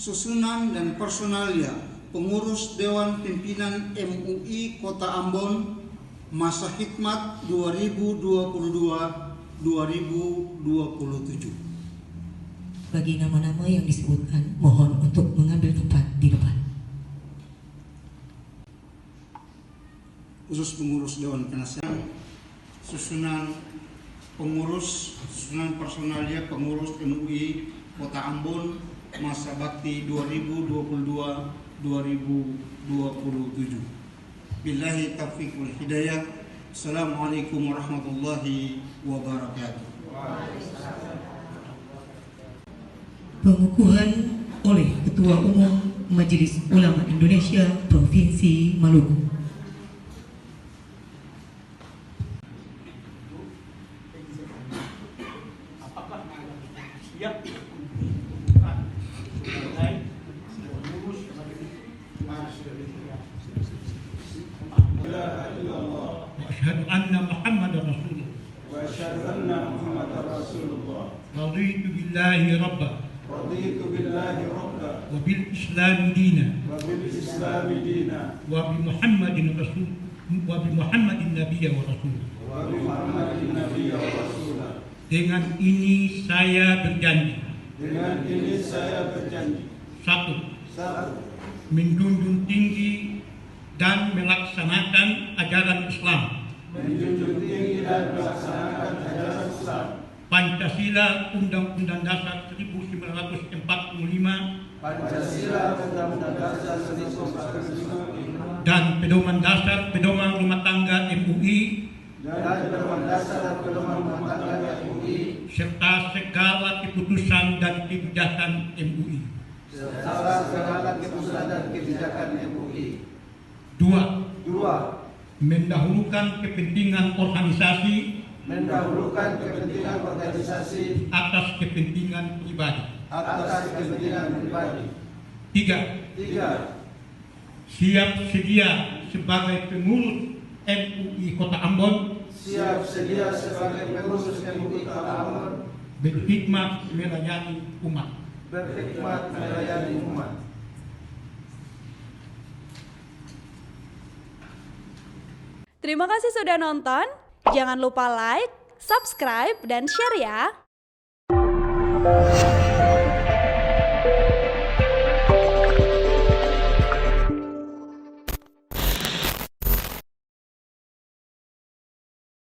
susunan dan personalia pengurus Dewan Pimpinan MUI Kota Ambon masa khidmat 2022-2027. Bagi nama-nama yang disebutkan, mohon untuk mengambil tempat di depan. Khusus pengurus Dewan Penasehat, susunan pengurus, susunan personalia pengurus MUI Kota Ambon masa bakti 2022-2027. Billahi taufiq wal hidayah. Assalamualaikum warahmatullahi wabarakatuh. Pengukuhan oleh Ketua Umum Majelis Ulama Indonesia Provinsi Maluku. Asyhadu anna Muhammadar Rasulullah. Wa asyhadu anna Muhammadar Rasulullah. Raditu billahi rabba. Raditu billahi rabba. Wa bil Islam dina. Wa bil Islam dina. Wa bi Muhammadin rasul. Wa bi Muhammadin nabiyya wa rasul. Wa bi Muhammadin nabiyya wa rasul. Dengan ini saya berjanji. Dengan ini saya berjanji. Satu, menjunjung tinggi dan melaksanakan ajaran Islam. Menjunjung tinggi dan melaksanakan ajaran Islam. Pancasila Undang-Undang Dasar 1945. Pancasila Undang-Undang Dasar 1945. Dan pedoman rumah tangga MUI. Dan pedoman dasar dan pedoman rumah tangga MUI. Serta segala keputusan dan kebijakan MUI. Serta segala keputusan dan kebijakan MUI. Dua, mendahulukan kepentingan organisasi atas kepentingan pribadi. Tiga, siap sedia sebagai pengurus MUI Kota Ambon berkhidmat melayani umat. Terima kasih sudah nonton. Jangan lupa like, subscribe, dan share ya.